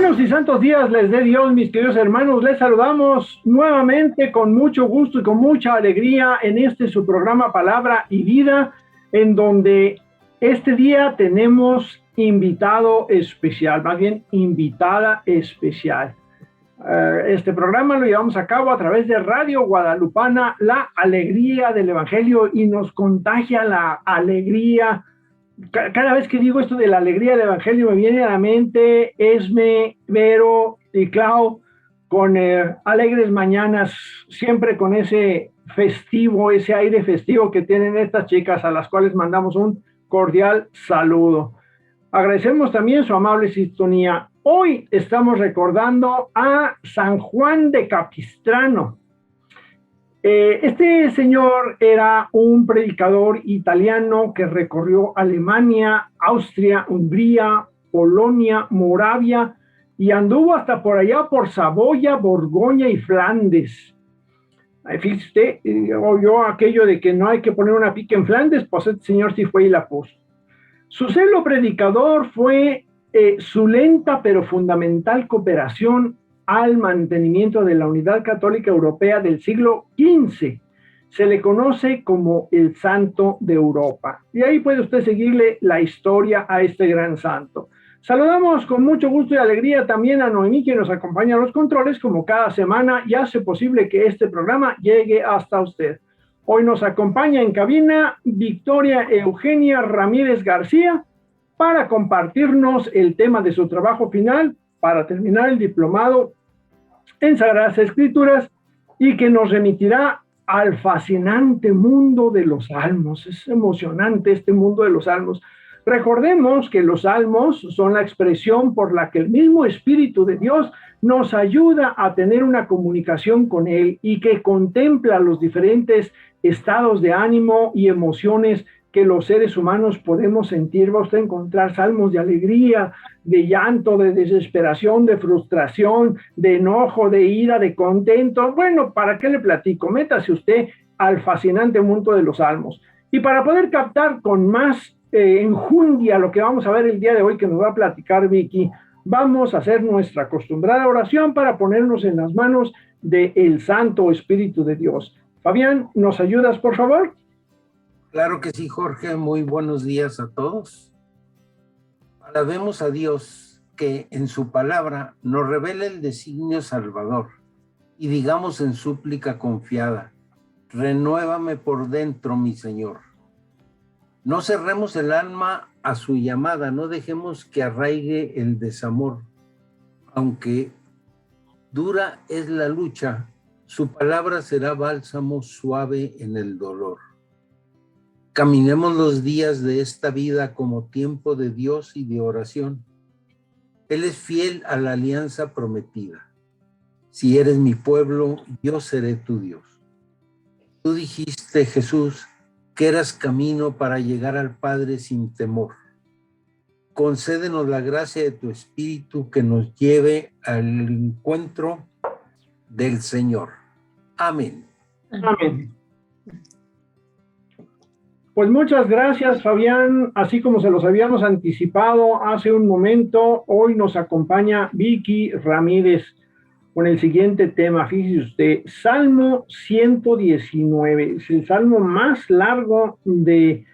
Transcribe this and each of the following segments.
Buenos y santos días les dé Dios, mis queridos hermanos. Les saludamos nuevamente con mucho gusto y con mucha alegría en su programa Palabra y Vida, en donde este día tenemos invitado especial, más bien invitada especial. Este programa lo llevamos a cabo a través de Radio Guadalupana, la alegría del Evangelio, y nos contagia la alegría. Cada vez que digo esto de la alegría del Evangelio me viene a la mente Esme, Vero y Clau con alegres mañanas, siempre con ese festivo, ese aire festivo que tienen estas chicas, a las cuales mandamos un cordial saludo. Agradecemos también su amable sintonía. Hoy estamos recordando a San Juan de Capistrano. Este señor era un predicador italiano que recorrió Alemania, Austria, Hungría, Polonia, Moravia y anduvo hasta por allá por Saboya, Borgoña y Flandes. Fíjese, oyó aquello de que no hay que poner una pica en Flandes, pues este señor sí fue y la puso. Su celo predicador fue su lenta pero fundamental cooperación al mantenimiento de la unidad católica europea del siglo XV. Se le conoce como el Santo de Europa. Y ahí puede usted seguirle la historia a este gran santo. Saludamos con mucho gusto y alegría también a Noemí, que nos acompaña a los controles como cada semana y hace posible que este programa llegue hasta usted. Hoy nos acompaña en cabina Victoria Eugenia Ramírez García para compartirnos el tema de su trabajo final para terminar el diplomado en Sagradas Escrituras y que nos remitirá al fascinante mundo de los salmos. Es emocionante este mundo de los salmos. Recordemos que los salmos son la expresión por la que el mismo Espíritu de Dios nos ayuda a tener una comunicación con Él y que contempla los diferentes estados de ánimo y emociones que los seres humanos podemos sentir. Va usted a encontrar salmos de alegría, de llanto, de desesperación, de frustración, de enojo, de ira, de contento. Bueno, ¿para qué le platico? Métase usted al fascinante mundo de los salmos. Y para poder captar con más enjundia lo que vamos a ver el día de hoy, que nos va a platicar Vicky, vamos a hacer nuestra acostumbrada oración para ponernos en las manos del Santo Espíritu de Dios. Fabián, ¿nos ayudas, por favor? Claro que sí, Jorge. Muy buenos días a todos. Alabemos a Dios que en su palabra nos revela el designio salvador y digamos en súplica confiada: renuévame por dentro, mi Señor. No cerremos el alma a su llamada, no dejemos que arraigue el desamor. Aunque dura es la lucha, su palabra será bálsamo suave en el dolor. Caminemos los días de esta vida como tiempo de Dios y de oración. Él es fiel a la alianza prometida. Si eres mi pueblo, yo seré tu Dios. Tú dijiste, Jesús, que eras camino para llegar al Padre sin temor. Concédenos la gracia de tu Espíritu que nos lleve al encuentro del Señor. Amén. Amén. Pues muchas gracias, Fabián. Así como se los habíamos anticipado hace un momento, hoy nos acompaña Vicky Ramírez con el siguiente tema. Fíjese usted, Salmo 119, es el salmo más largo de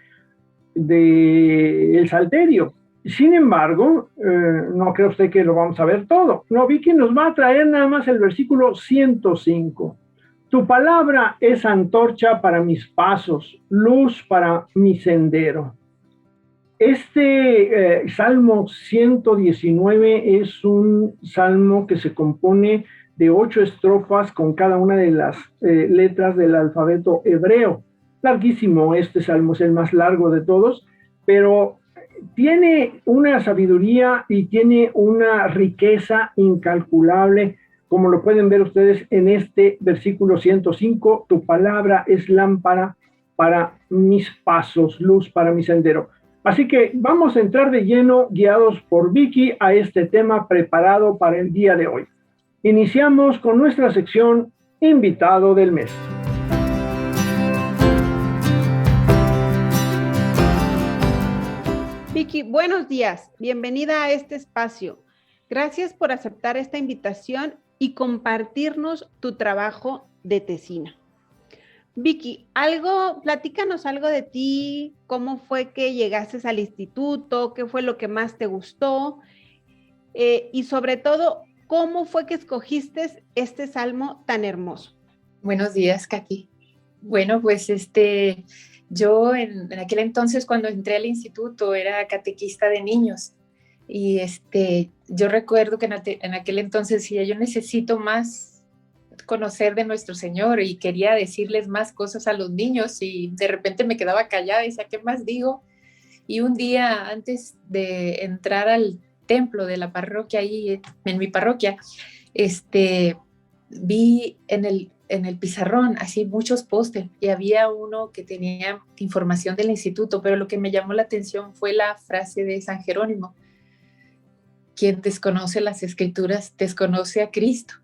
el Salterio. Sin embargo, no cree usted que lo vamos a ver todo. No, Vicky nos va a traer nada más el versículo 105. Tu palabra es antorcha para mis pasos, luz para mi sendero. Salmo 119 es un salmo que se compone de 8 estrofas con cada una de las letras del alfabeto hebreo. Larguísimo, este salmo es el más largo de todos, pero tiene una sabiduría y tiene una riqueza incalculable, como lo pueden ver ustedes en este versículo 105, tu palabra es lámpara para mis pasos, luz para mi sendero. Así que vamos a entrar de lleno, guiados por Vicky, a este tema preparado para el día de hoy. Iniciamos con nuestra sección Invitado del Mes. Vicky, buenos días. Bienvenida a este espacio. Gracias por aceptar esta invitación y compartirnos tu trabajo de tesina. Vicky, platícanos algo de ti, cómo fue que llegaste al instituto, qué fue lo que más te gustó y sobre todo, cómo fue que escogiste este salmo tan hermoso. Buenos días, Kaki. Bueno, pues yo en aquel entonces cuando entré al instituto era catequista de niños y yo recuerdo que en aquel entonces decía, yo necesito más conocer de nuestro Señor y quería decirles más cosas a los niños y de repente me quedaba callada y decía, ¿qué más digo? Y un día antes de entrar al templo de la parroquia ahí en mi parroquia, vi en el pizarrón así muchos pósters y había uno que tenía información del instituto, pero lo que me llamó la atención fue la frase de San Jerónimo: quien desconoce las escrituras desconoce a Cristo.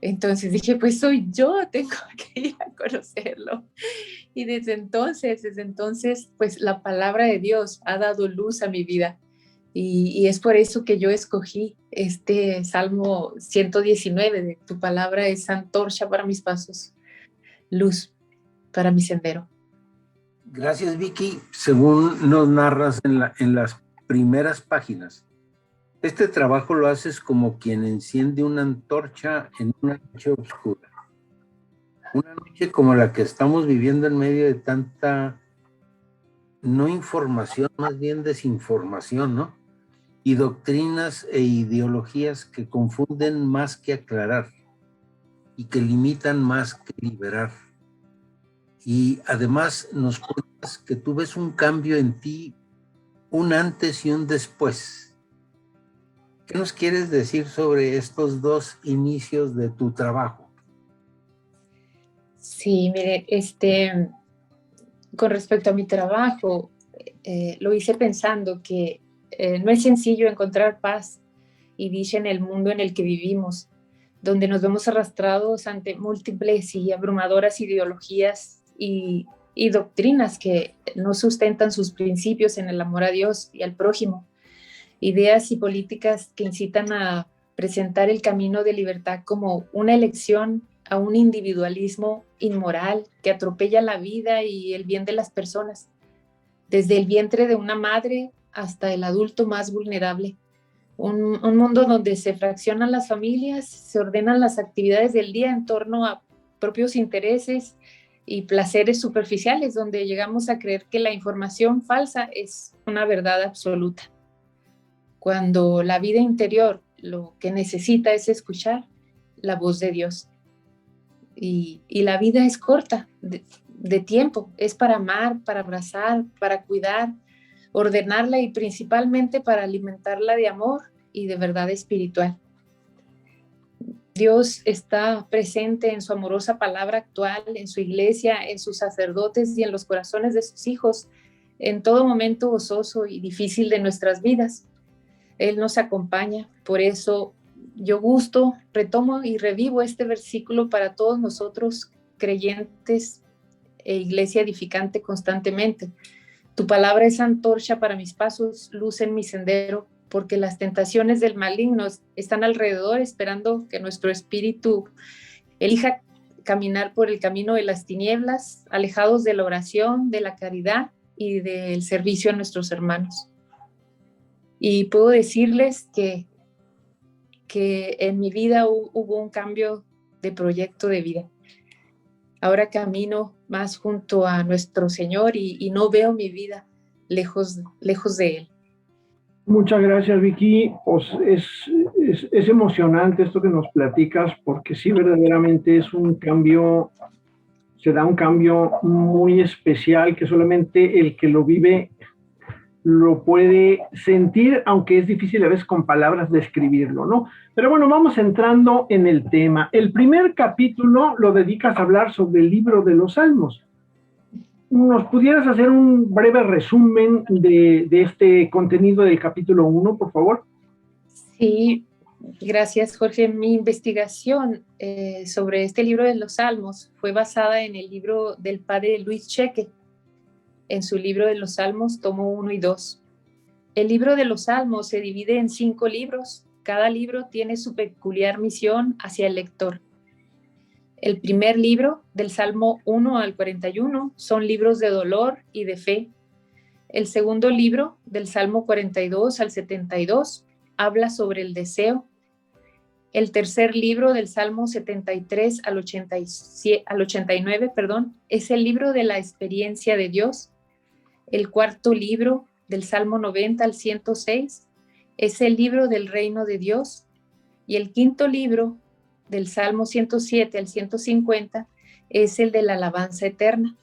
Entonces dije, pues soy yo, tengo que ir a conocerlo. Y desde entonces, pues la palabra de Dios ha dado luz a mi vida. Y es por eso que yo escogí este Salmo 119, de tu palabra es antorcha para mis pasos, luz para mi sendero. Gracias, Vicky. Según nos narras en las primeras páginas, este trabajo lo haces como quien enciende una antorcha en una noche oscura. Una noche como la que estamos viviendo en medio de tanta, no información, más bien desinformación, ¿no? Y doctrinas e ideologías que confunden más que aclarar y que limitan más que liberar. Y además nos cuentas que tú ves un cambio en ti, un antes y un después. ¿Qué nos quieres decir sobre estos dos inicios de tu trabajo? Sí, mire, con respecto a mi trabajo, lo hice pensando que no es sencillo encontrar paz y dicha en el mundo en el que vivimos, donde nos vemos arrastrados ante múltiples y abrumadoras ideologías y doctrinas que no sustentan sus principios en el amor a Dios y al prójimo, ideas y políticas que incitan a presentar el camino de libertad como una elección a un individualismo inmoral que atropella la vida y el bien de las personas, desde el vientre de una madre hasta el adulto más vulnerable. Un mundo donde se fraccionan las familias, se ordenan las actividades del día en torno a propios intereses y placeres superficiales, donde llegamos a creer que la información falsa es una verdad absoluta, cuando la vida interior lo que necesita es escuchar la voz de Dios. Y la vida es corta de tiempo, es para amar, para abrazar, para cuidar, ordenarla y principalmente para alimentarla de amor y de verdad espiritual. Dios está presente en su amorosa palabra actual, en su iglesia, en sus sacerdotes y en los corazones de sus hijos, en todo momento gozoso y difícil de nuestras vidas. Él nos acompaña, por eso yo retomo y revivo este versículo para todos nosotros creyentes e iglesia edificante constantemente. Tu palabra es antorcha para mis pasos, luz en mi sendero, porque las tentaciones del maligno están alrededor esperando que nuestro espíritu elija caminar por el camino de las tinieblas, alejados de la oración, de la caridad y del servicio a nuestros hermanos. Y puedo decirles que en mi vida hubo un cambio de proyecto de vida. Ahora camino más junto a nuestro Señor y no veo mi vida lejos de Él. Muchas gracias, Vicky. Pues es emocionante esto que nos platicas, porque sí, verdaderamente es un cambio, se da un cambio muy especial que solamente el que lo vive lo puede sentir, aunque es difícil a veces con palabras describirlo, ¿no? Pero bueno, vamos entrando en el tema. El primer capítulo lo dedicas a hablar sobre el libro de los Salmos. ¿Nos pudieras hacer un breve resumen de este contenido del capítulo 1, por favor? Sí, gracias, Jorge. Mi investigación sobre este libro de los Salmos fue basada en el libro del padre Luis Cheque, en su libro de los Salmos, tomo 1 y 2. El libro de los Salmos se divide en 5 libros Cada libro tiene su peculiar misión hacia el lector. El primer libro, del Salmo 1 al 41, son libros de dolor y de fe. El segundo libro, del Salmo 42 al 72, habla sobre el deseo. El tercer libro, del Salmo 73 al 89, es el libro de la experiencia de Dios. El cuarto libro, del Salmo 90 al 106, es el libro del reino de Dios. Y el quinto libro, del Salmo 107 al 150, es el de la alabanza eterna.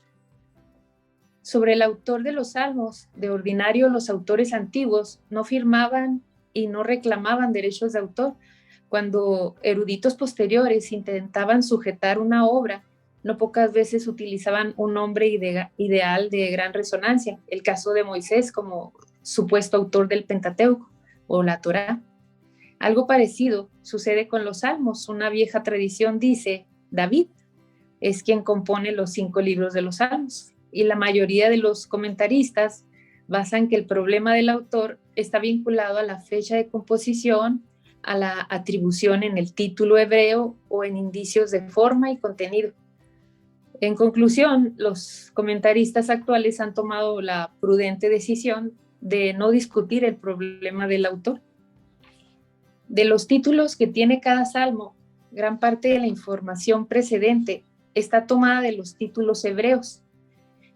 Sobre el autor de los salmos, de ordinario los autores antiguos no firmaban y no reclamaban derechos de autor. Cuando eruditos posteriores intentaban sujetar una obra, no pocas veces utilizaban un nombre ideal de gran resonancia. El caso de Moisés como supuesto autor del Pentateuco o la Torá. Algo parecido sucede con los salmos. Una vieja tradición dice, David es quien compone los 5 libros de los salmos. Y la mayoría de los comentaristas basan que el problema del autor está vinculado a la fecha de composición, a la atribución en el título hebreo o en indicios de forma y contenido. En conclusión, los comentaristas actuales han tomado la prudente decisión de no discutir el problema del autor. De los títulos que tiene cada salmo, gran parte de la información precedente está tomada de los títulos hebreos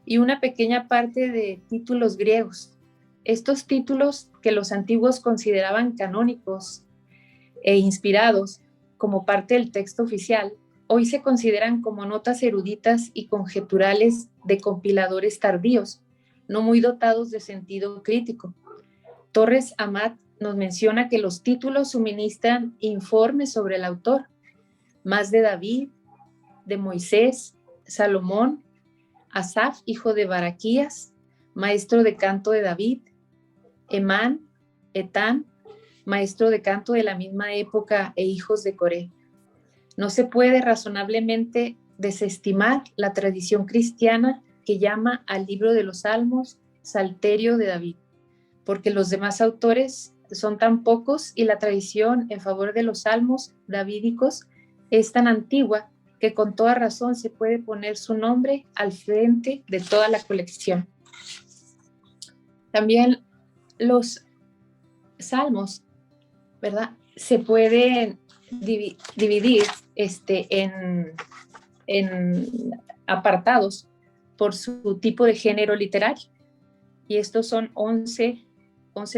y una pequeña parte de títulos griegos. Estos títulos que los antiguos consideraban canónicos e inspirados como parte del texto oficial, hoy se consideran como notas eruditas y conjeturales de compiladores tardíos, no muy dotados de sentido crítico. Torres Amat nos menciona que los títulos suministran informes sobre el autor, más de David, de Moisés, Salomón, Asaf, hijo de Baraquías, maestro de canto de David, Emán, Etán, maestro de canto de la misma época e hijos de Coré. No se puede razonablemente desestimar la tradición cristiana que llama al libro de los Salmos Salterio de David, porque los demás autores son tan pocos y la tradición en favor de los salmos davídicos es tan antigua que con toda razón se puede poner su nombre al frente de toda la colección. También los salmos, ¿verdad?, se pueden dividir en apartados por su tipo de género literario. Y estos son 11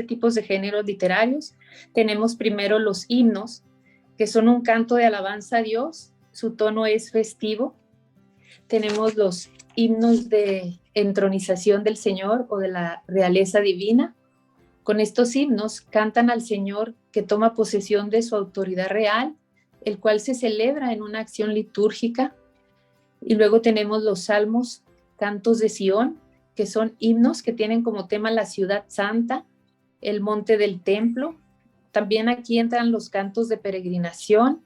tipos de géneros literarios. Tenemos primero los himnos, que son un canto de alabanza a Dios. Su tono es festivo. Tenemos los himnos de entronización del Señor o de la realeza divina. Con estos himnos cantan al Señor que toma posesión de su autoridad real, el cual se celebra en una acción litúrgica. Y luego tenemos los salmos, cantos de Sión, que son himnos que tienen como tema la ciudad santa, el monte del templo. También aquí entran los cantos de peregrinación.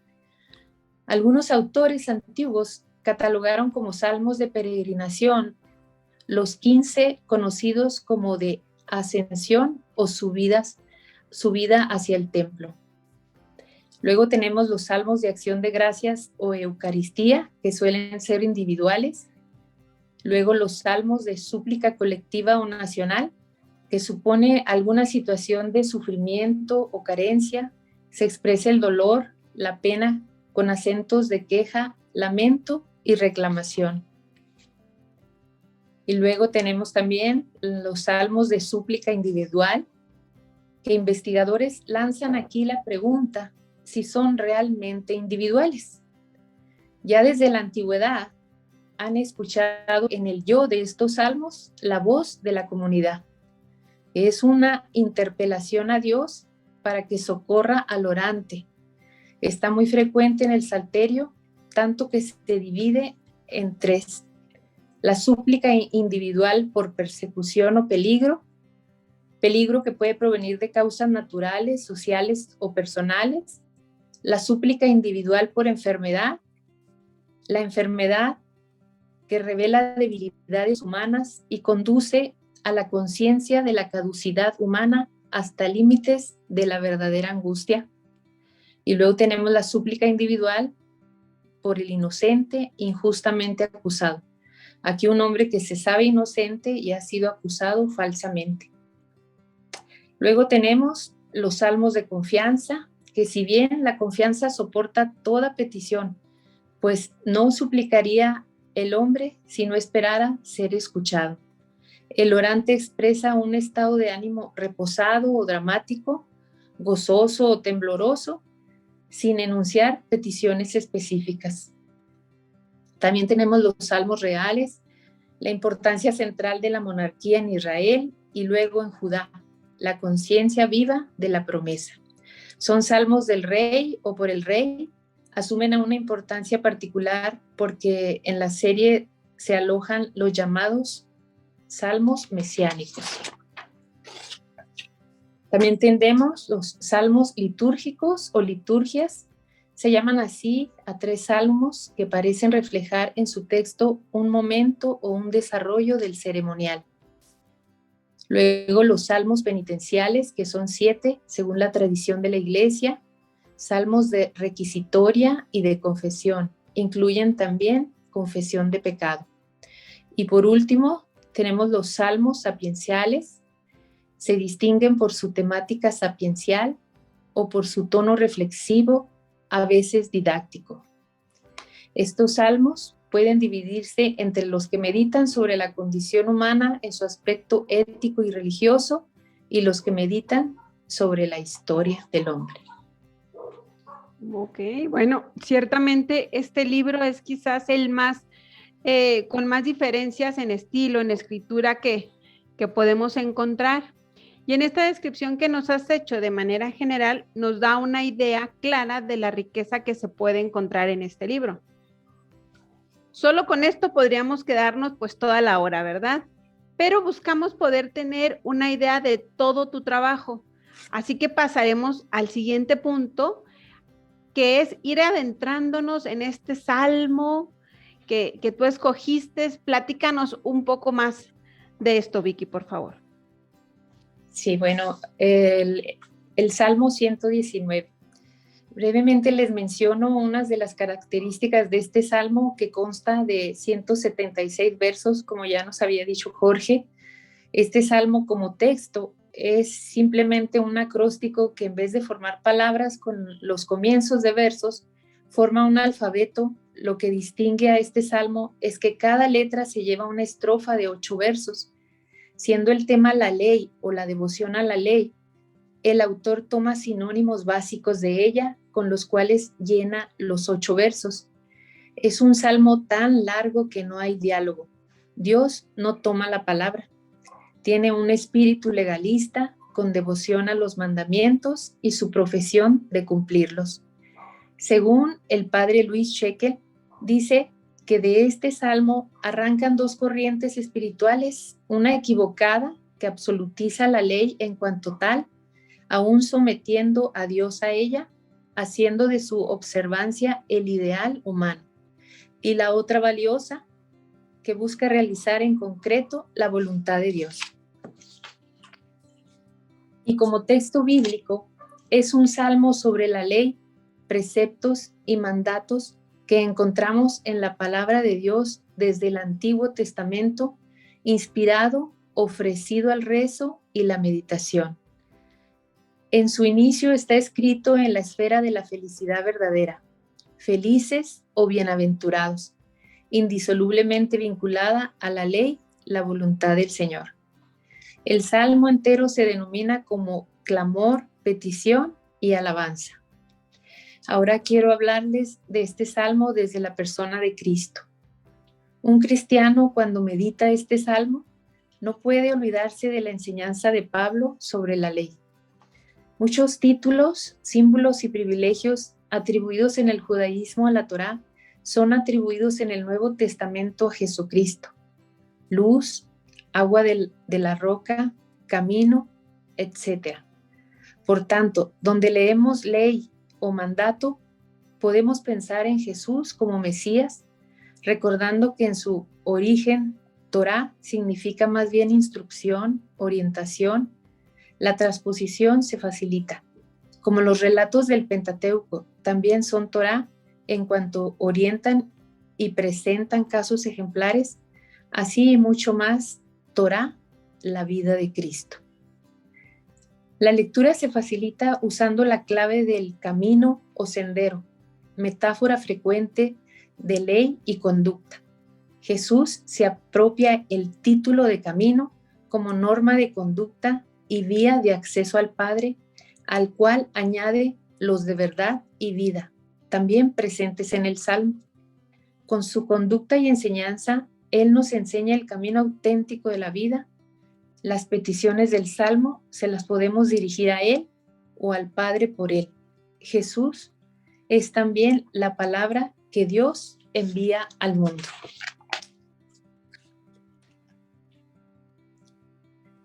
Algunos autores antiguos catalogaron como salmos de peregrinación los 15 conocidos como de ascensión o subida hacia el templo. Luego tenemos los salmos de acción de gracias o Eucaristía, que suelen ser individuales. Luego los salmos de súplica colectiva o nacional, que supone alguna situación de sufrimiento o carencia, se expresa el dolor, la pena, con acentos de queja, lamento y reclamación. Y luego tenemos también los salmos de súplica individual, que investigadores lanzan aquí la pregunta si son realmente individuales. Ya desde la antigüedad han escuchado en el yo de estos salmos la voz de la comunidad. Es una interpelación a Dios para que socorra al orante. Está muy frecuente en el Salterio, tanto que se divide en 3. La súplica individual por persecución o peligro que puede provenir de causas naturales, sociales o personales. La súplica individual por enfermedad, la enfermedad que revela debilidades humanas y conduce a la conciencia de la caducidad humana hasta límites de la verdadera angustia. Y luego tenemos la súplica individual por el inocente injustamente acusado. Aquí un hombre que se sabe inocente y ha sido acusado falsamente. Luego tenemos los salmos de confianza, que si bien la confianza soporta toda petición, pues no suplicaría el hombre si no esperara ser escuchado. El orante expresa un estado de ánimo reposado o dramático, gozoso o tembloroso, sin enunciar peticiones específicas. También tenemos los salmos reales, la importancia central de la monarquía en Israel y luego en Judá, la conciencia viva de la promesa. Son salmos del rey o por el rey, asumen una importancia particular porque en la serie se alojan los llamados salmos mesiánicos. También tenemos los salmos litúrgicos o liturgias. Se llaman así a 3 salmos que parecen reflejar en su texto un momento o un desarrollo del ceremonial. Luego los salmos penitenciales, que son 7 según la tradición de la iglesia, salmos de requisitoria y de confesión, incluyen también confesión de pecado. Y por último, tenemos los salmos sapienciales, se distinguen por su temática sapiencial o por su tono reflexivo, a veces didáctico. Estos salmos pueden dividirse entre los que meditan sobre la condición humana en su aspecto ético y religioso y los que meditan sobre la historia del hombre. Ok, bueno, ciertamente este libro es quizás el más, con más diferencias en estilo, en escritura que podemos encontrar. Y en esta descripción que nos has hecho de manera general, nos da una idea clara de la riqueza que se puede encontrar en este libro. Solo con esto podríamos quedarnos pues toda la hora, ¿verdad? Pero buscamos poder tener una idea de todo tu trabajo. Así que pasaremos al siguiente punto, que es ir adentrándonos en este salmo que tú escogiste. Platícanos un poco más de esto, Vicky, por favor. Sí, bueno, el Salmo 119. Brevemente les menciono unas de las características de este salmo, que consta de 176 versos, como ya nos había dicho Jorge. Este salmo como texto es simplemente un acróstico que en vez de formar palabras con los comienzos de versos, forma un alfabeto. Lo que distingue a este salmo es que cada letra se lleva una estrofa de 8 versos. Siendo el tema la ley o la devoción a la ley, el autor toma sinónimos básicos de ella con los cuales llena los 8 versos. Es un salmo tan largo que no hay diálogo. Dios no toma la palabra. Tiene un espíritu legalista con devoción a los mandamientos y su profesión de cumplirlos. Según el padre Luis Shekel, dice que de este salmo arrancan 2 corrientes espirituales, una equivocada que absolutiza la ley en cuanto tal, aún sometiendo a Dios a ella, haciendo de su observancia el ideal humano, y la otra valiosa, que busca realizar en concreto la voluntad de Dios. Y como texto bíblico, es un salmo sobre la ley, preceptos y mandatos que encontramos en la palabra de Dios desde el Antiguo Testamento, inspirado, ofrecido al rezo y la meditación. En su inicio está escrito en la esfera de la felicidad verdadera, felices o bienaventurados, indisolublemente vinculada a la ley, la voluntad del Señor. El salmo entero se denomina como clamor, petición y alabanza. Ahora quiero hablarles de este salmo desde la persona de Cristo. Un cristiano, cuando medita este salmo, no puede olvidarse de la enseñanza de Pablo sobre la ley. Muchos títulos, símbolos y privilegios atribuidos en el judaísmo a la Torá son atribuidos en el Nuevo Testamento a Jesucristo. Luz, agua de la roca, camino, etc. Por tanto, donde leemos ley o mandato, podemos pensar en Jesús como Mesías, recordando que en su origen, Torá significa más bien instrucción, orientación. La transposición se facilita. Como los relatos del Pentateuco también son Torá en cuanto orientan y presentan casos ejemplares, así y mucho más Torá, la vida de Cristo. La lectura se facilita usando la clave del camino o sendero, metáfora frecuente de ley y conducta. Jesús se apropia el título de camino como norma de conducta y vía de acceso al Padre, al cual añade los de verdad y vida, también presentes en el Salmo. Con su conducta y enseñanza, Él nos enseña el camino auténtico de la vida. Las peticiones del Salmo se las podemos dirigir a Él o al Padre por Él. Jesús es también la palabra que Dios envía al mundo.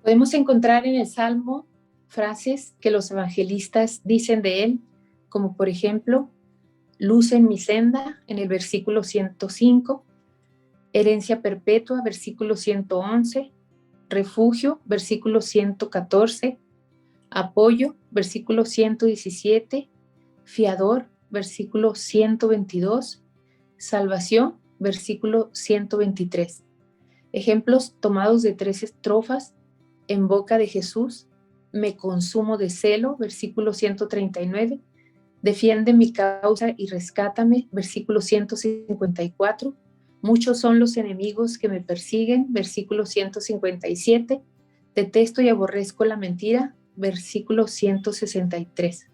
Podemos encontrar en el Salmo frases que los evangelistas dicen de Él, como por ejemplo, luz en mi senda, en el versículo 105, herencia perpetua, versículo 111, refugio, versículo 114, apoyo, versículo 117, fiador, versículo 122, salvación, versículo 123. Ejemplos tomados de 3 estrofas en boca de Jesús: me consumo de celo, versículo 139, defiende mi causa y rescátame, versículo 154, muchos son los enemigos que me persiguen, versículo 157, detesto y aborrezco la mentira, versículo 163.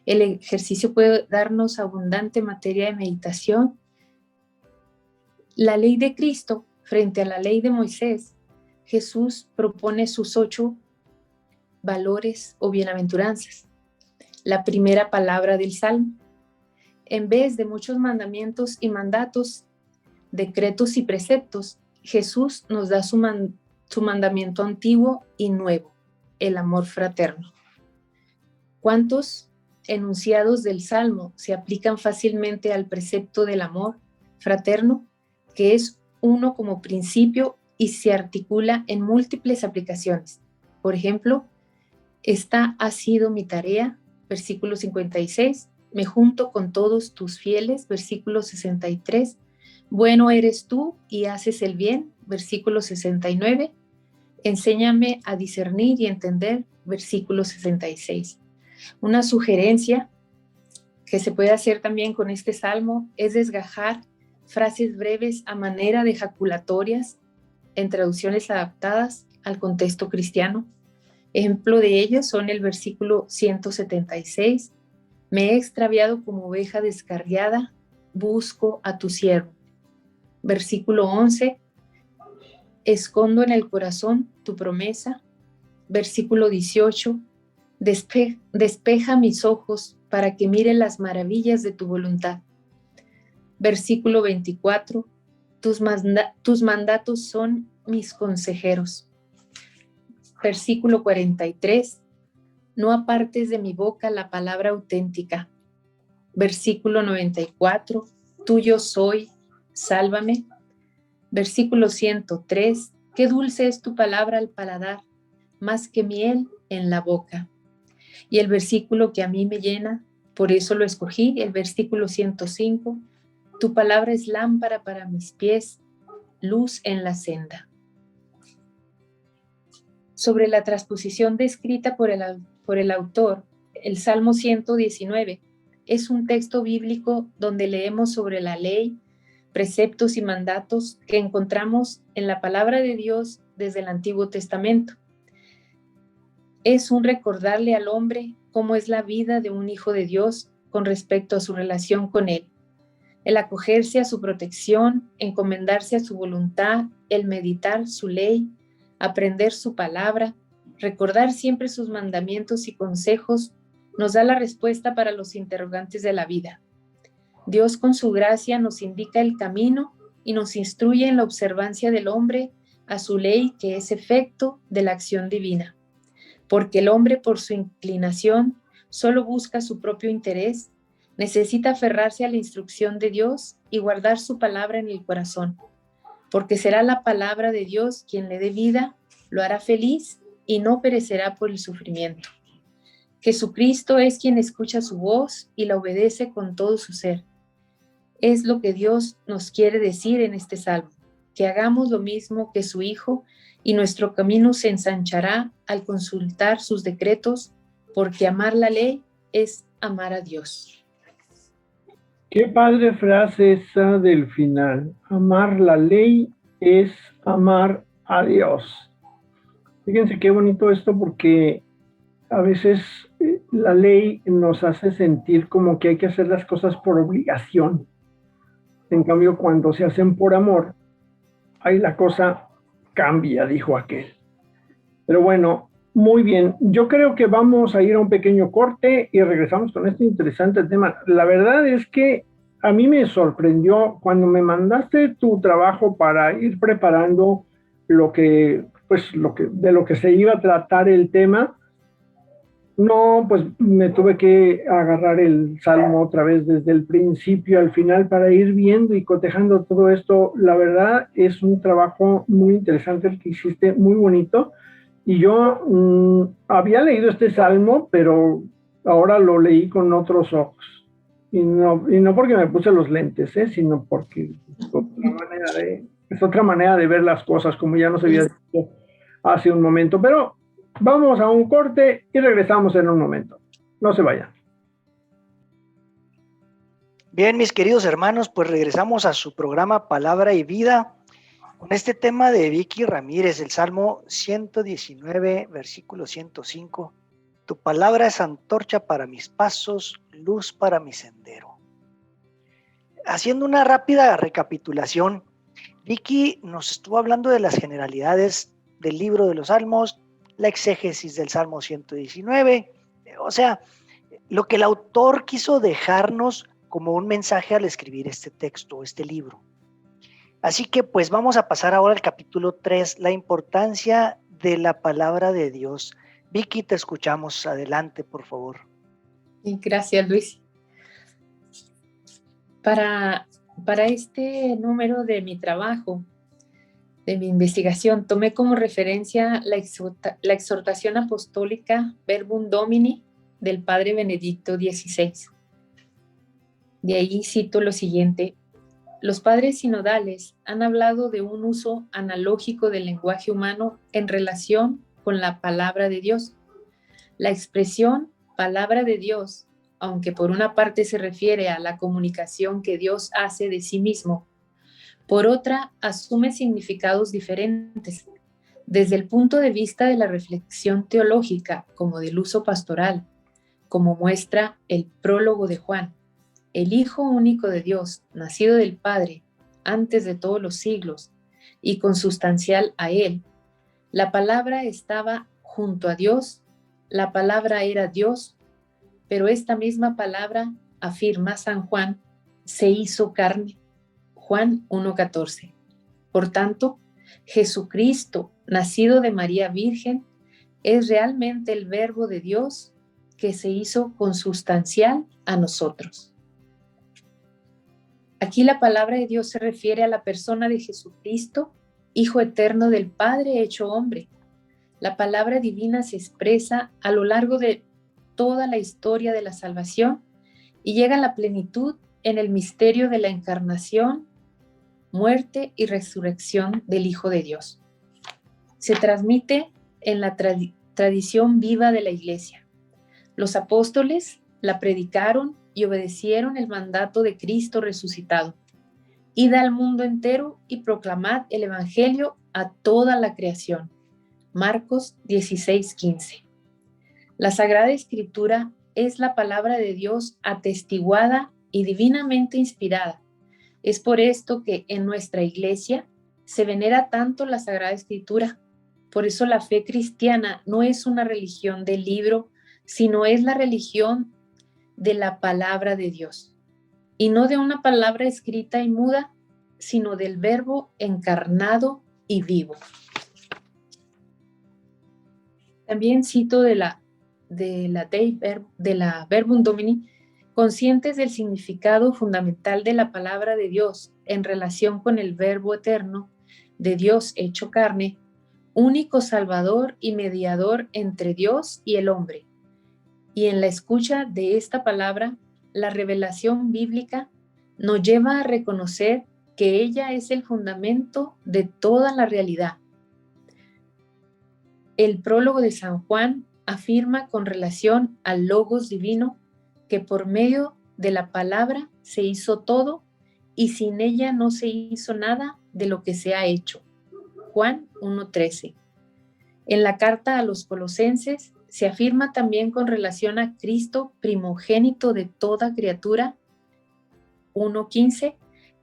El ejercicio puede darnos abundante materia de meditación. La ley de Cristo frente a la ley de Moisés, Jesús propone sus 8 valores o bienaventuranzas. La primera palabra del Salmo. En vez de muchos mandamientos y mandatos, decretos y preceptos, Jesús nos da su mandamiento antiguo y nuevo, el amor fraterno. ¿Cuántos enunciados del Salmo se aplican fácilmente al precepto del amor fraterno, que es uno como principio y se articula en múltiples aplicaciones? Por ejemplo, esta ha sido mi tarea, versículo 56, me junto con todos tus fieles, versículo 63, bueno eres tú y haces el bien, versículo 69, enséñame a discernir y entender, versículo 66. Una sugerencia que se puede hacer también con este salmo es desgajar frases breves a manera de ejaculatorias en traducciones adaptadas al contexto cristiano. Ejemplo de ello son el versículo 176, me he extraviado como oveja descarriada, busco a tu siervo. Versículo 11, escondo en el corazón tu promesa. Versículo 18, despeja mis ojos para que miren las maravillas de tu voluntad. Versículo 24, tus mandatos son mis consejeros. Versículo 43, no apartes de mi boca la palabra auténtica. Versículo 94, tuyo soy, sálvame. Versículo 103, qué dulce es tu palabra al paladar, más que miel en la boca. Y el versículo que a mí me llena, por eso lo escogí, el versículo 105, tu palabra es lámpara para mis pies, luz en la senda. Sobre la transposición descrita por el autor, el Salmo 119 es un texto bíblico donde leemos sobre la ley, preceptos y mandatos que encontramos en la palabra de Dios desde el Antiguo Testamento. Es un recordarle al hombre cómo es la vida de un hijo de Dios con respecto a su relación con Él. El acogerse a su protección, encomendarse a su voluntad, el meditar su ley, aprender su palabra, recordar siempre sus mandamientos y consejos, nos da la respuesta para los interrogantes de la vida. Dios con su gracia nos indica el camino y nos instruye en la observancia del hombre a su ley, que es efecto de la acción divina. Porque el hombre, por su inclinación, solo busca su propio interés, necesita aferrarse a la instrucción de Dios y guardar su palabra en el corazón. Porque será la palabra de Dios quien le dé vida, lo hará feliz y no perecerá por el sufrimiento. Jesucristo es quien escucha su voz y la obedece con todo su ser. Es lo que Dios nos quiere decir en este salmo, que hagamos lo mismo que su Hijo y nuestro camino se ensanchará al consultar sus decretos, porque amar la ley es amar a Dios. Qué padre frase esa del final. Amar la ley es amar a Dios. Fíjense qué bonito esto porque a veces la ley nos hace sentir como que hay que hacer las cosas por obligación. En cambio, cuando se hacen por amor, ahí la cosa cambia, dijo aquel. Pero bueno, muy bien. Yo creo que vamos a ir a un pequeño corte y regresamos con este interesante tema. La verdad es que a mí me sorprendió cuando me mandaste tu trabajo para ir preparando de lo que se iba a tratar el tema. No, pues me tuve que agarrar el salmo otra vez desde el principio al final para ir viendo y cotejando todo esto. La verdad es un trabajo muy interesante el que hiciste, muy bonito. Y yo había leído este salmo, pero ahora lo leí con otros ojos. Y no porque me puse los lentes, sino porque es otra manera de ver las cosas, como ya nos había dicho hace un momento. Pero vamos a un corte y regresamos en un momento. No se vayan. Bien, mis queridos hermanos, pues regresamos a su programa Palabra y Vida con este tema de Vicky Ramírez, el Salmo 119, versículo 105. Tu palabra es antorcha para mis pasos, luz para mi sendero. Haciendo una rápida recapitulación, Vicky nos estuvo hablando de las generalidades del libro de los Salmos, la exégesis del Salmo 119, o sea, lo que el autor quiso dejarnos como un mensaje al escribir este texto, este libro. Así que pues vamos a pasar ahora al capítulo 3, la importancia de la palabra de Dios. Vicky, te escuchamos. Adelante, por favor. Gracias, Luis. Para este número de mi trabajo, de mi investigación, tomé como referencia la exhortación apostólica Verbum Domini del Padre Benedicto XVI. De ahí cito lo siguiente: los padres sinodales han hablado de un uso analógico del lenguaje humano en relación con la palabra de Dios. La expresión palabra de Dios, aunque por una parte se refiere a la comunicación que Dios hace de sí mismo, por otra asume significados diferentes, desde el punto de vista de la reflexión teológica como del uso pastoral, como muestra el prólogo de Juan. El Hijo único de Dios, nacido del Padre, antes de todos los siglos, y consustancial a Él. La palabra estaba junto a Dios, la palabra era Dios, pero esta misma palabra, afirma San Juan, se hizo carne. Juan 1:14. Por tanto, Jesucristo, nacido de María Virgen, es realmente el Verbo de Dios que se hizo consustancial a nosotros. Aquí la palabra de Dios se refiere a la persona de Jesucristo, Hijo eterno del Padre hecho hombre. La palabra divina se expresa a lo largo de toda la historia de la salvación y llega a la plenitud en el misterio de la encarnación, muerte y resurrección del Hijo de Dios. Se transmite en la tradición viva de la Iglesia. Los apóstoles la predicaron y obedecieron el mandato de Cristo resucitado. Id al mundo entero y proclamad el Evangelio a toda la creación. Marcos 16:15. La Sagrada Escritura es la palabra de Dios atestiguada y divinamente inspirada. Es por esto que en nuestra Iglesia se venera tanto la Sagrada Escritura. Por eso la fe cristiana no es una religión del libro, sino es la religión de la palabra de Dios. Y no de una palabra escrita y muda, sino del Verbo encarnado y vivo. También cito de la Verbum Domini, conscientes del significado fundamental de la palabra de Dios en relación con el Verbo eterno de Dios hecho carne, único Salvador y mediador entre Dios y el hombre, y en la escucha de esta palabra, la revelación bíblica nos lleva a reconocer que ella es el fundamento de toda la realidad. El prólogo de San Juan afirma con relación al Logos divino que por medio de la palabra se hizo todo y sin ella no se hizo nada de lo que se ha hecho. Juan 1:13. En la carta a los Colosenses se afirma también con relación a Cristo, primogénito de toda criatura, 1:15,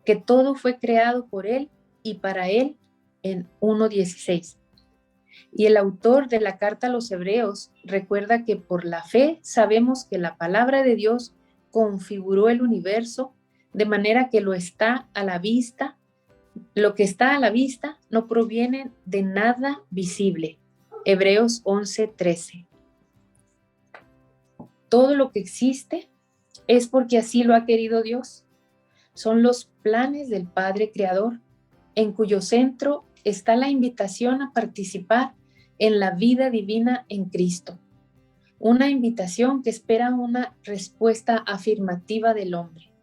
que todo fue creado por Él y para Él, en 1:16. Y el autor de la carta a los Hebreos recuerda que por la fe sabemos que la palabra de Dios configuró el universo de manera que lo que está a la vista no proviene de nada visible. Hebreos 11:13. Todo lo que existe es porque así lo ha querido Dios. Son los planes del Padre Creador, en cuyo centro está la invitación a participar en la vida divina en Cristo. Una invitación que espera una respuesta afirmativa del hombre.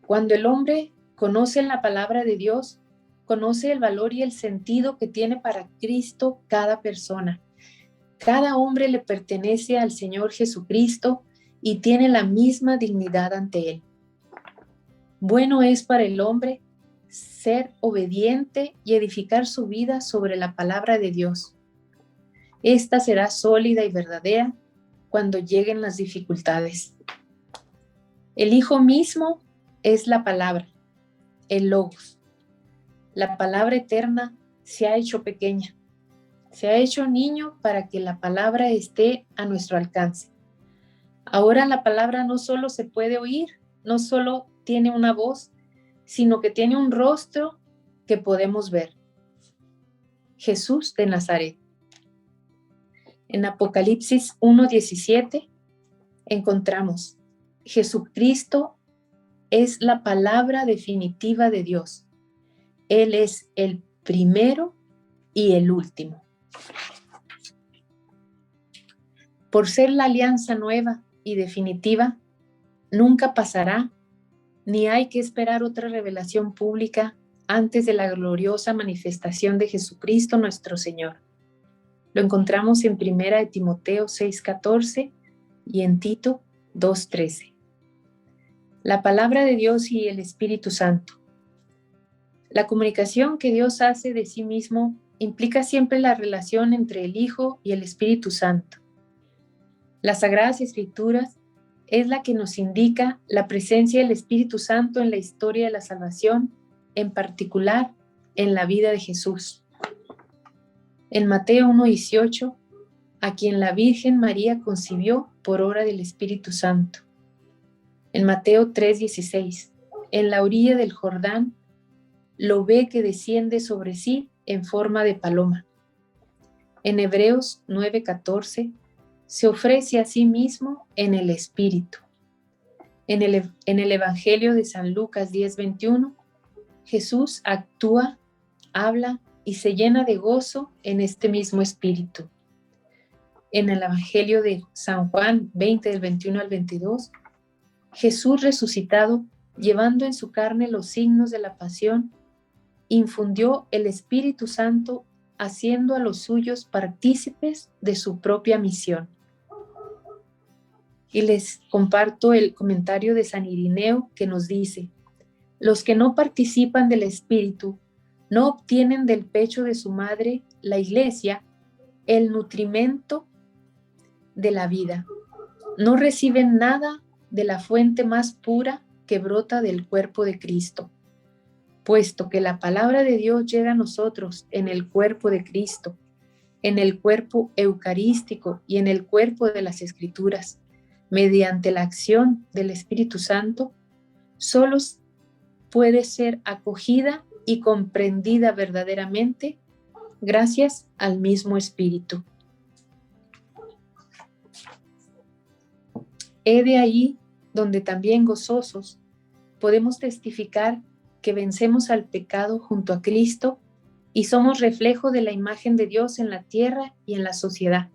Cuando el hombre conoce la palabra de Dios, conoce el valor y el sentido que tiene para Cristo cada persona. Cada hombre le pertenece al Señor Jesucristo y tiene la misma dignidad ante Él. Bueno es para el hombre ser obediente y edificar su vida sobre la palabra de Dios. Esta será sólida y verdadera cuando lleguen las dificultades. El Hijo mismo es la palabra, el Logos. La palabra eterna se ha hecho pequeña, se ha hecho niño para que la palabra esté a nuestro alcance. Ahora la palabra no solo se puede oír, no solo tiene una voz, sino que tiene un rostro que podemos ver. Jesús de Nazaret. En Apocalipsis 1:17 encontramos: Jesucristo es la palabra definitiva de Dios. Él es el primero y el último. Por ser la alianza nueva y definitiva, nunca pasará, ni hay que esperar otra revelación pública antes de la gloriosa manifestación de Jesucristo nuestro Señor. Lo encontramos en 1 de Timoteo 6:14 y en Tito 2:13. La palabra de Dios y el Espíritu Santo. La comunicación que Dios hace de sí mismo implica siempre la relación entre el Hijo y el Espíritu Santo. Las Sagradas Escrituras es la que nos indica la presencia del Espíritu Santo en la historia de la salvación, en particular en la vida de Jesús. En Mateo 1:18, a quien la Virgen María concibió por obra del Espíritu Santo. En Mateo 3:16, en la orilla del Jordán, lo ve que desciende sobre sí en forma de paloma. En Hebreos 9:14, se ofrece a sí mismo en el Espíritu. En el Evangelio de San Lucas 10:21, Jesús actúa, habla y se llena de gozo en este mismo Espíritu. En el Evangelio de San Juan 20, del 21 al 22, Jesús resucitado, llevando en su carne los signos de la pasión, infundió el Espíritu Santo, haciendo a los suyos partícipes de su propia misión. Y les comparto el comentario de San Irineo que nos dice: los que no participan del Espíritu no obtienen del pecho de su madre, la Iglesia, el nutrimento de la vida. No reciben nada de la fuente más pura que brota del cuerpo de Cristo. Puesto que la palabra de Dios llega a nosotros en el cuerpo de Cristo, en el cuerpo eucarístico y en el cuerpo de las Escrituras, mediante la acción del Espíritu Santo, solo puede ser acogida y comprendida verdaderamente gracias al mismo Espíritu. He de ahí donde también gozosos podemos testificar que vencemos al pecado junto a Cristo y somos reflejo de la imagen de Dios en la tierra y en la sociedad.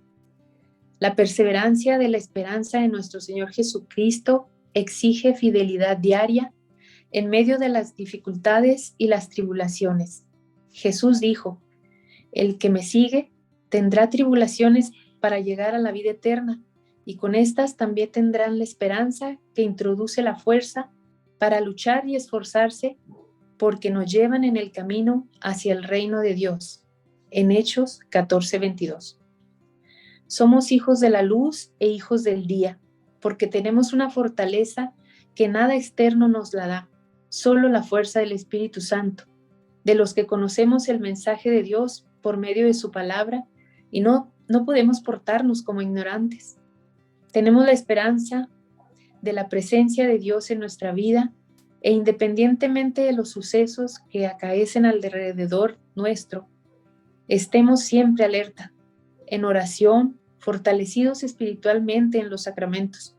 La perseverancia de la esperanza en nuestro Señor Jesucristo exige fidelidad diaria en medio de las dificultades y las tribulaciones. Jesús dijo: el que me sigue tendrá tribulaciones para llegar a la vida eterna, y con estas también tendrán la esperanza que introduce la fuerza para luchar y esforzarse, porque nos llevan en el camino hacia el reino de Dios. En Hechos 14:22. Somos hijos de la luz e hijos del día, porque tenemos una fortaleza que nada externo nos la da, solo la fuerza del Espíritu Santo, de los que conocemos el mensaje de Dios por medio de su palabra, y no podemos portarnos como ignorantes. Tenemos la esperanza de la presencia de Dios en nuestra vida, e independientemente de los sucesos que acaecen alrededor nuestro, estemos siempre alerta, en oración, fortalecidos espiritualmente en los sacramentos.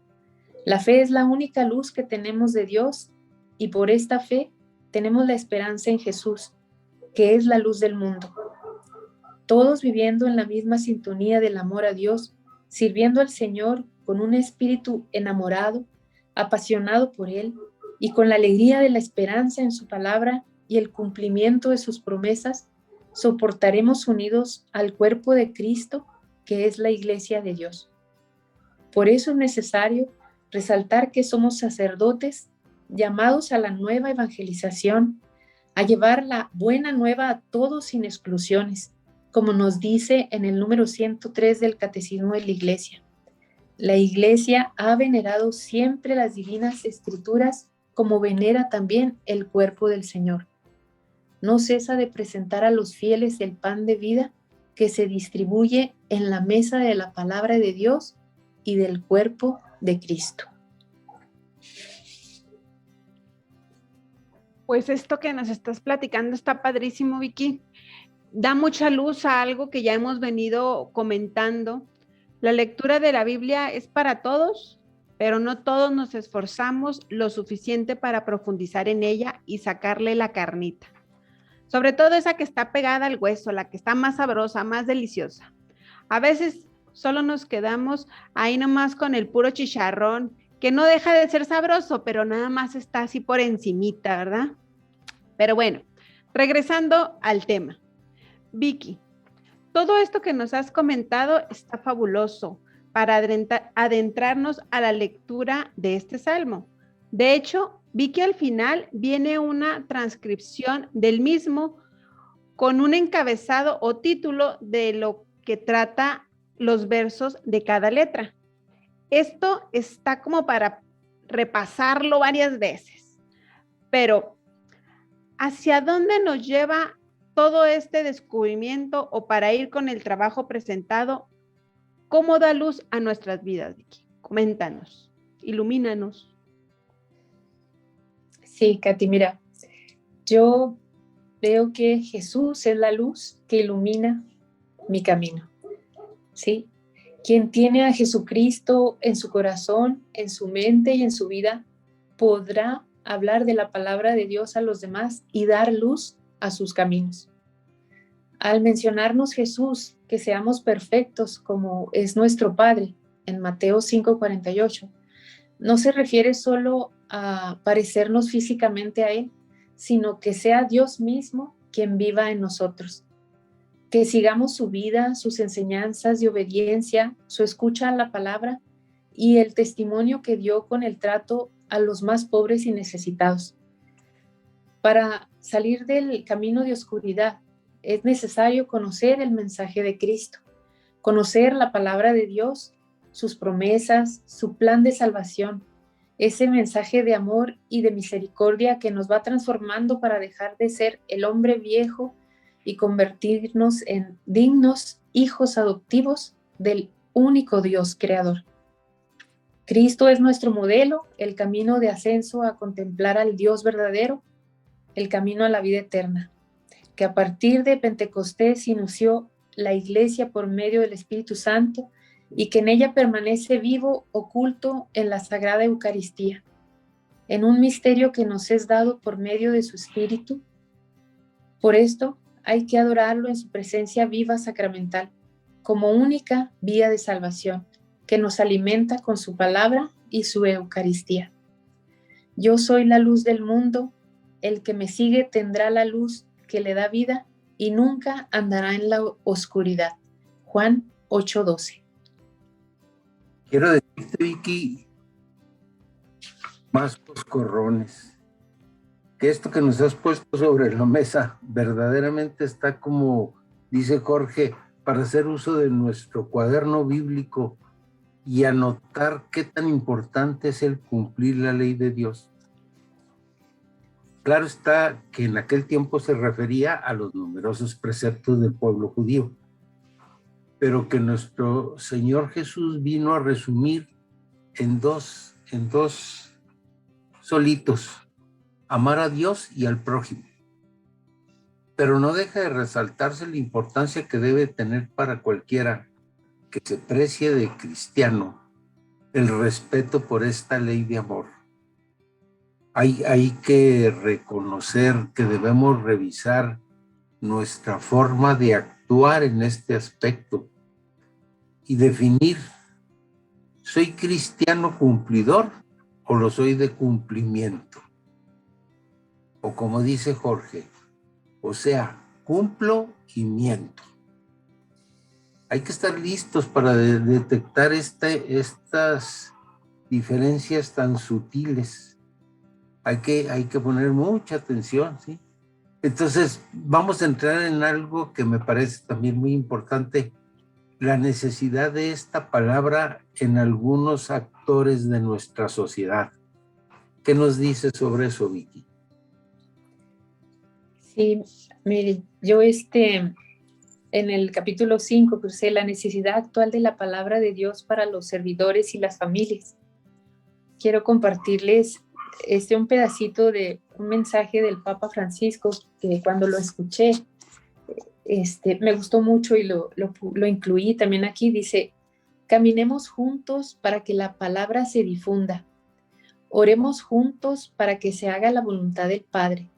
La fe es la única luz que tenemos de Dios, y por esta fe tenemos la esperanza en Jesús, que es la luz del mundo. Todos viviendo en la misma sintonía del amor a Dios, sirviendo al Señor con un espíritu enamorado, apasionado por Él, y con la alegría de la esperanza en su palabra y el cumplimiento de sus promesas, soportaremos unidos al cuerpo de Cristo, que es la Iglesia de Dios. Por eso es necesario resaltar que somos sacerdotes llamados a la nueva evangelización, a llevar la buena nueva a todos sin exclusiones, como nos dice en el número 103 del Catecismo de la Iglesia. La Iglesia ha venerado siempre las divinas escrituras, como venera también el cuerpo del Señor. No cesa de presentar a los fieles el pan de vida que se distribuye en la mesa de la palabra de Dios y del cuerpo de Cristo. Pues esto que nos estás platicando está padrísimo, Vicky. Da mucha luz a algo que ya hemos venido comentando. La lectura de la Biblia es para todos, pero no todos nos esforzamos lo suficiente para profundizar en ella y sacarle la carnita. Sobre todo esa que está pegada al hueso, la que está más sabrosa, más deliciosa. A veces solo nos quedamos ahí nomás con el puro chicharrón, que no deja de ser sabroso, pero nada más está así por encimita, ¿verdad? Pero bueno, regresando al tema. Vicky, todo esto que nos has comentado está fabuloso para adentrarnos a la lectura de este salmo. De hecho, vi que al final viene una transcripción del mismo con un encabezado o título de lo que trata los versos de cada letra. Esto está como para repasarlo varias veces, pero ¿hacia dónde nos lleva todo este descubrimiento o para ir con el trabajo presentado? ¿Cómo da luz a nuestras vidas, Vicky? Coméntanos, ilumínanos. Sí, Katy, mira, yo veo que Jesús es la luz que ilumina mi camino, ¿sí? Quien tiene a Jesucristo en su corazón, en su mente y en su vida, podrá hablar de la palabra de Dios a los demás y dar luz a sus caminos. Al mencionarnos Jesús, que seamos perfectos como es nuestro Padre, en Mateo 5:48, no se refiere solo a parecernos físicamente a Él, sino que sea Dios mismo quien viva en nosotros. Que sigamos su vida, sus enseñanzas de obediencia, su escucha a la palabra y el testimonio que dio con el trato a los más pobres y necesitados. Para salir del camino de oscuridad es necesario conocer el mensaje de Cristo, conocer la palabra de Dios, sus promesas, su plan de salvación, ese mensaje de amor y de misericordia que nos va transformando para dejar de ser el hombre viejo y convertirnos en dignos hijos adoptivos del único Dios creador. Cristo es nuestro modelo, el camino de ascenso a contemplar al Dios verdadero, el camino a la vida eterna, que a partir de Pentecostés inició la Iglesia por medio del Espíritu Santo y que en ella permanece vivo, oculto en la Sagrada Eucaristía, en un misterio que nos es dado por medio de su Espíritu. Por esto hay que adorarlo en su presencia viva sacramental, como única vía de salvación, que nos alimenta con su palabra y su Eucaristía. Yo soy la luz del mundo, el que me sigue tendrá la luz que le da vida y nunca andará en la oscuridad. Juan 8:12. Quiero decirte, Vicky, más coscorrones, que esto que nos has puesto sobre la mesa verdaderamente está, como dice Jorge, para hacer uso de nuestro cuaderno bíblico y anotar qué tan importante es el cumplir la ley de Dios. Claro está que en aquel tiempo se refería a los numerosos preceptos del pueblo judío, pero que nuestro Señor Jesús vino a resumir en dos solitos: amar a Dios y al prójimo. Pero no deja de resaltarse la importancia que debe tener para cualquiera que se precie de cristiano el respeto por esta ley de amor. Hay que reconocer que debemos revisar nuestra forma de actuar en este aspecto y definir: ¿soy cristiano cumplidor o lo soy de cumplimiento? O como dice Jorge, o sea, cumplo y miento. Hay que estar listos para detectar estas diferencias tan sutiles. Hay que poner mucha atención, ¿sí? Entonces, vamos a entrar en algo que me parece también muy importante: la necesidad de esta palabra en algunos actores de nuestra sociedad. ¿Qué nos dice sobre eso, Vicky? Sí, mire, yo en el capítulo 5 crucé la necesidad actual de la palabra de Dios para los servidores y las familias. Quiero compartirles un pedacito de un mensaje del Papa Francisco que cuando lo escuché me gustó mucho y lo incluí también aquí. Dice: caminemos juntos para que la palabra se difunda. Oremos juntos para que se haga la voluntad del Padre.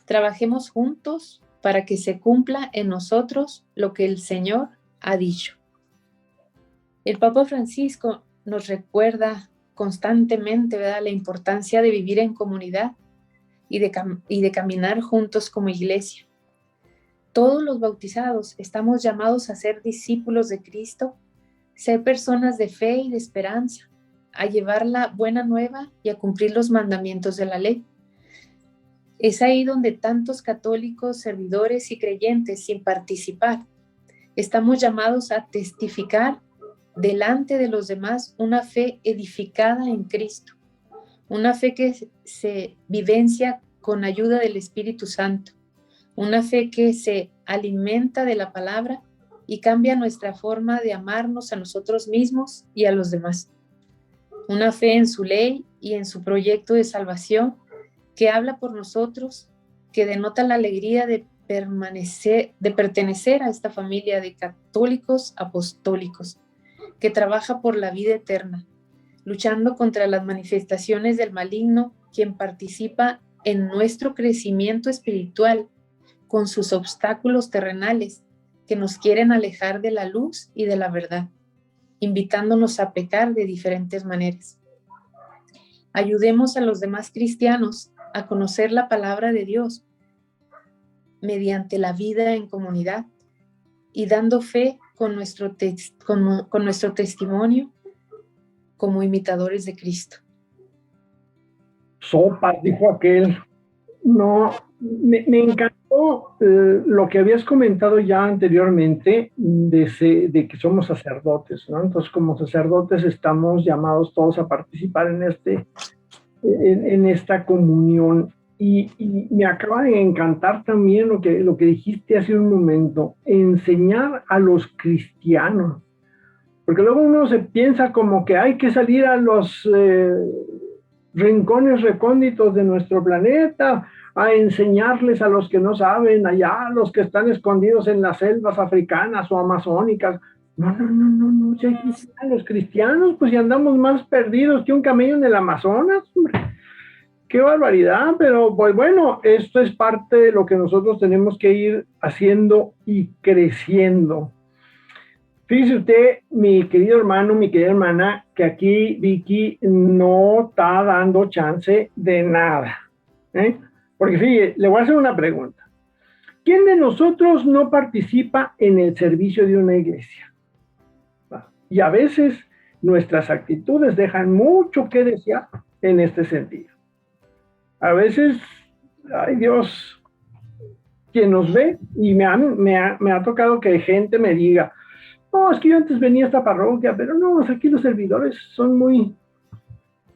Trabajemos juntos para que se cumpla en nosotros lo que el Señor ha dicho. El Papa Francisco nos recuerda constantemente, ¿verdad?, la importancia de vivir en comunidad y de caminar juntos como iglesia. Todos los bautizados estamos llamados a ser discípulos de Cristo, ser personas de fe y de esperanza, a llevar la buena nueva y a cumplir los mandamientos de la ley. Es ahí donde tantos católicos, servidores y creyentes, sin participar, estamos llamados a testificar delante de los demás una fe edificada en Cristo, una fe que se vivencia con ayuda del Espíritu Santo, una fe que se alimenta de la palabra y cambia nuestra forma de amarnos a nosotros mismos y a los demás. Una fe en su ley y en su proyecto de salvación que habla por nosotros, que denota la alegría de pertenecer a esta familia de católicos apostólicos, que trabaja por la vida eterna, luchando contra las manifestaciones del maligno, quien participa en nuestro crecimiento espiritual con sus obstáculos terrenales que nos quieren alejar de la luz y de la verdad, invitándonos a pecar de diferentes maneras. Ayudemos a los demás cristianos a conocer la palabra de Dios mediante la vida en comunidad y dando fe con nuestro testimonio como imitadores de Cristo. Sopas, dijo aquel. No, me encantó lo que habías comentado ya anteriormente de que somos sacerdotes, ¿no? Entonces, como sacerdotes estamos llamados todos a participar en esta comunión. Y me acaba de encantar también lo que dijiste hace un momento: enseñar a los cristianos. Porque luego uno se piensa como que hay que salir a los rincones recónditos de nuestro planeta a enseñarles a los que no saben, allá a los que están escondidos en las selvas africanas o amazónicas. No, si hay que enseñar a los cristianos, pues si andamos más perdidos que un camello en el Amazonas, hombre. ¡Qué barbaridad! Pero pues bueno, esto es parte de lo que nosotros tenemos que ir haciendo y creciendo. Fíjese usted, mi querido hermano, mi querida hermana, que aquí Vicky no está dando chance de nada. Porque fíjese, le voy a hacer una pregunta. ¿Quién de nosotros no participa en el servicio de una iglesia? Y a veces nuestras actitudes dejan mucho que desear en este sentido. A veces, ay Dios, quien nos ve, y me ha tocado que gente me diga, no, es que yo antes venía a esta parroquia, pero no, aquí los servidores son muy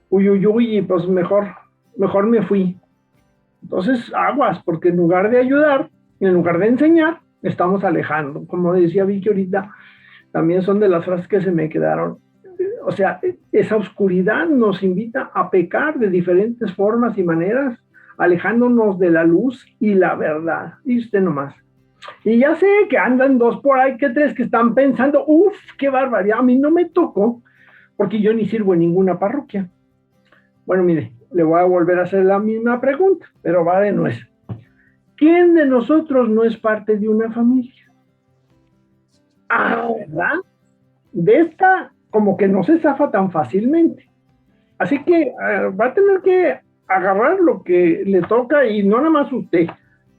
uyuyuy, y pues mejor me fui. Entonces, aguas, porque en lugar de ayudar, en lugar de enseñar, estamos alejando. Como decía Vicky ahorita, también son de las frases que se me quedaron. O sea, esa oscuridad nos invita a pecar de diferentes formas y maneras, alejándonos de la luz y la verdad. Y usted nomás. Y ya sé que andan dos por ahí, que tres que están pensando, uff, qué barbaridad, a mí no me tocó, porque yo ni sirvo en ninguna parroquia. Bueno, mire, le voy a volver a hacer la misma pregunta, pero va de nuez. ¿Quién de nosotros no es parte de una familia? ¿Verdad? De esta, como que no se zafa tan fácilmente. Así que va a tener que agarrar lo que le toca, y no nada más usted.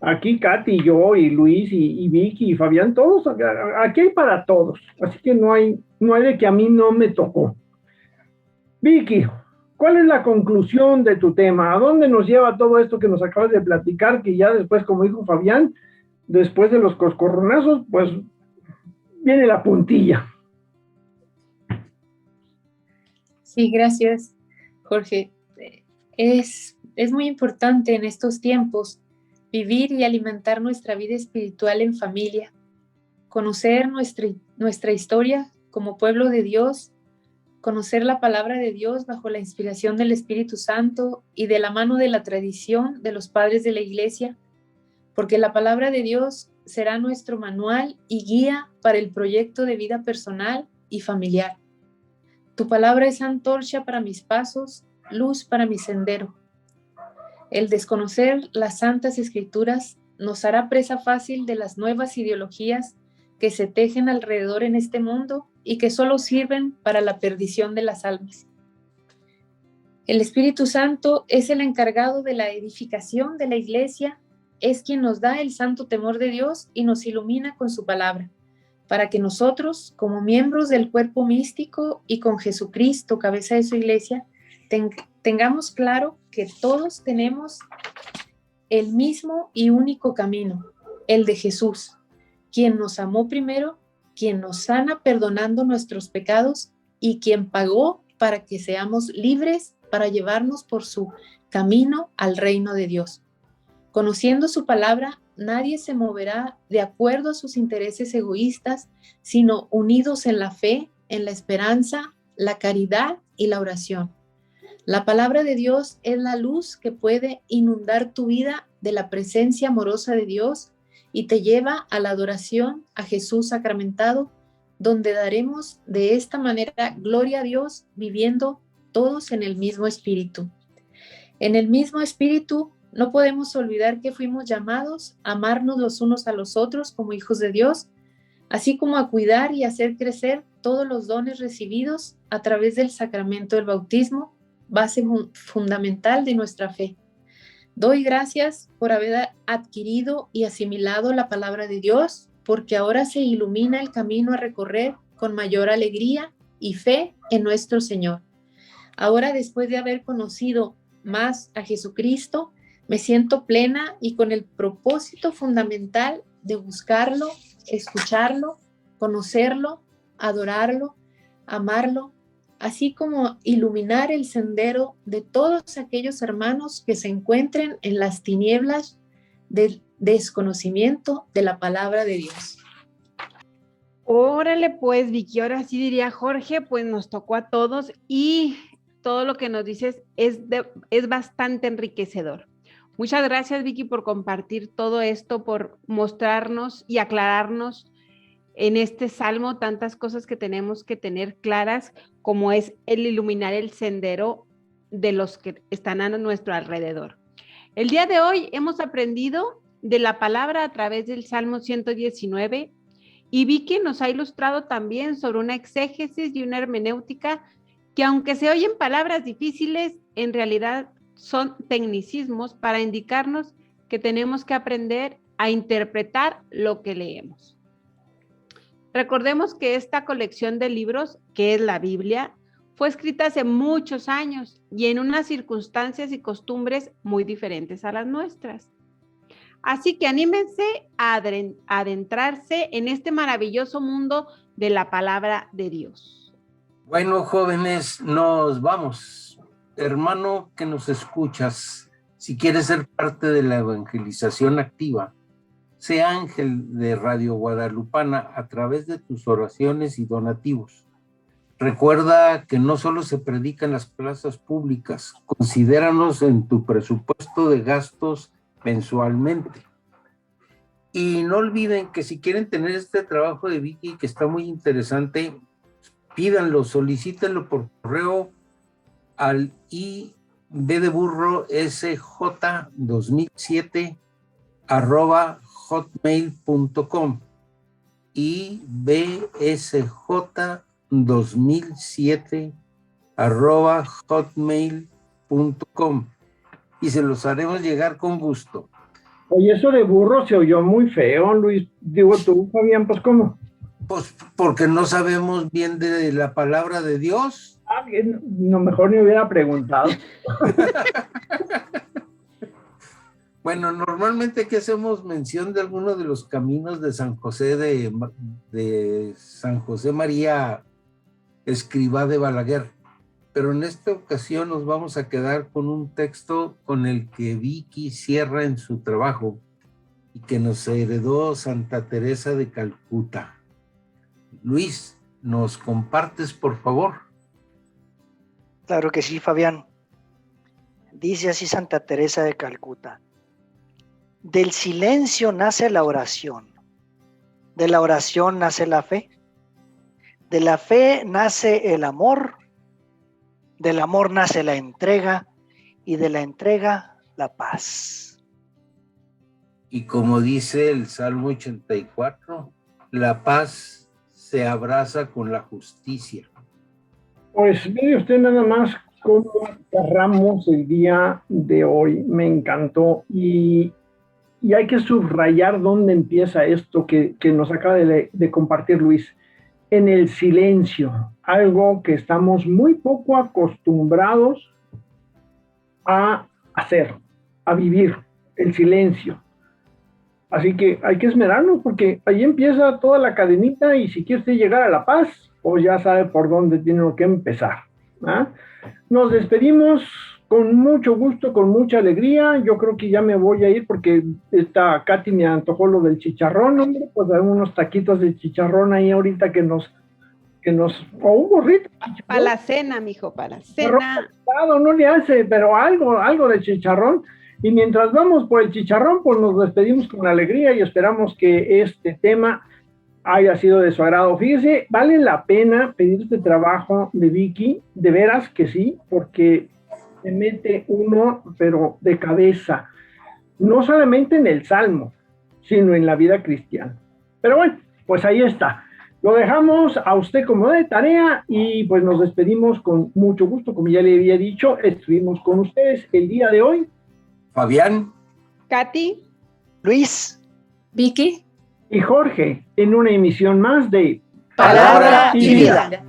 Aquí Katy, yo, y Luis, y Vicky, y Fabián, todos, aquí hay para todos. Así que no hay de que a mí no me tocó. Vicky, ¿cuál es la conclusión de tu tema? ¿A dónde nos lleva todo esto que nos acabas de platicar? Que ya después, como dijo Fabián, después de los coscorronazos, pues viene la puntilla. Sí, gracias, Jorge. Es muy importante en estos tiempos vivir y alimentar nuestra vida espiritual en familia, conocer nuestra historia como pueblo de Dios, conocer la palabra de Dios bajo la inspiración del Espíritu Santo y de la mano de la tradición de los padres de la Iglesia, porque la palabra de Dios será nuestro manual y guía para el proyecto de vida personal y familiar. Tu palabra es antorcha para mis pasos, luz para mi sendero. El desconocer las santas escrituras nos hará presa fácil de las nuevas ideologías que se tejen alrededor en este mundo y que solo sirven para la perdición de las almas. El Espíritu Santo es el encargado de la edificación de la iglesia, es quien nos da el santo temor de Dios y nos ilumina con su palabra, para que nosotros, como miembros del cuerpo místico y con Jesucristo, cabeza de su iglesia, tengamos claro que todos tenemos el mismo y único camino, el de Jesús, quien nos amó primero, quien nos sana perdonando nuestros pecados y quien pagó para que seamos libres para llevarnos por su camino al reino de Dios. Conociendo su palabra, nadie se moverá de acuerdo a sus intereses egoístas, sino unidos en la fe, en la esperanza, la caridad y la oración. La palabra de Dios es la luz que puede inundar tu vida de la presencia amorosa de Dios y te lleva a la adoración a Jesús sacramentado, donde daremos de esta manera gloria a Dios, viviendo todos en el mismo espíritu. En el mismo espíritu no podemos olvidar que fuimos llamados a amarnos los unos a los otros como hijos de Dios, así como a cuidar y hacer crecer todos los dones recibidos a través del sacramento del bautismo, base fundamental de nuestra fe. Doy gracias por haber adquirido y asimilado la palabra de Dios, porque ahora se ilumina el camino a recorrer con mayor alegría y fe en nuestro Señor. Ahora, después de haber conocido más a Jesucristo, me siento plena y con el propósito fundamental de buscarlo, escucharlo, conocerlo, adorarlo, amarlo, así como iluminar el sendero de todos aquellos hermanos que se encuentren en las tinieblas del desconocimiento de la palabra de Dios. Órale pues, Vicky, ahora sí diría Jorge, pues nos tocó a todos y todo lo que nos dices es bastante enriquecedor. Muchas gracias, Vicky, por compartir todo esto, por mostrarnos y aclararnos en este salmo tantas cosas que tenemos que tener claras, como es el iluminar el sendero de los que están a nuestro alrededor. El día de hoy hemos aprendido de la palabra a través del Salmo 119 Y Vicky nos ha ilustrado también sobre una exégesis y una hermenéutica que, aunque se oyen palabras difíciles, en realidad son tecnicismos para indicarnos que tenemos que aprender a interpretar lo que leemos. Recordemos que esta colección de libros, que es la Biblia, fue escrita hace muchos años y en unas circunstancias y costumbres muy diferentes a las nuestras. Así que anímense a adentrarse en este maravilloso mundo de la palabra de Dios. Bueno, jóvenes, nos vamos. Hermano que nos escuchas, si quieres ser parte de la evangelización activa, sé ángel de Radio Guadalupana a través de tus oraciones y donativos. Recuerda que no solo se predica en las plazas públicas, considéranos en tu presupuesto de gastos mensualmente. Y no olviden que si quieren tener este trabajo de Vicky, que está muy interesante, pídanlo, solicítenlo por correo al ibsj2007@hotmail.com ibsj2007@hotmail.com y se los haremos llegar con gusto. Oye, eso de burro se oyó muy feo, Luis. Digo tú, Fabián, pues ¿cómo? Pues porque no sabemos bien de la palabra de Dios. Ah, no, mejor ni hubiera preguntado. Bueno, normalmente que hacemos mención de algunos de los caminos de San José de San José María Escrivá de Balaguer, pero en esta ocasión nos vamos a quedar con un texto con el que Vicky cierra en su trabajo y que nos heredó Santa Teresa de Calcuta. Luis, ¿nos compartes, por favor? Claro que sí, Fabián. Dice así Santa Teresa de Calcuta: del silencio nace la oración, de la oración nace la fe, de la fe nace el amor, del amor nace la entrega y de la entrega la paz. Y como dice el Salmo 84, la paz se abraza con la justicia. Pues mire usted nada más cómo cerramos el día de hoy. Me encantó y hay que subrayar dónde empieza esto que nos acaba de compartir Luis. En el silencio, algo que estamos muy poco acostumbrados a hacer, a vivir, el silencio. Así que hay que esmerarnos porque ahí empieza toda la cadenita y si quiere usted llegar a la paz, pues ya sabe por dónde tiene que empezar. ¿Ah? Nos despedimos con mucho gusto, con mucha alegría. Yo creo que ya me voy a ir porque esta Katy me antojó lo del chicharrón, hombre, pues hay unos taquitos de chicharrón ahí ahorita que nos o un burrito. Para la cena, mijo, para la cena. No le hace, pero algo de chicharrón. Y mientras vamos por el chicharrón, pues nos despedimos con alegría y esperamos que este tema haya sido de su agrado. Fíjese, vale la pena pedir este trabajo de Vicky, de veras que sí, porque se mete uno, pero de cabeza, no solamente en el Salmo, sino en la vida cristiana. Pero bueno, pues ahí está. Lo dejamos a usted como de tarea y pues nos despedimos con mucho gusto. Como ya le había dicho, estuvimos con ustedes el día de hoy. Fabián, Katy, Luis, Vicky y Jorge, en una emisión más de Palabra y Vida.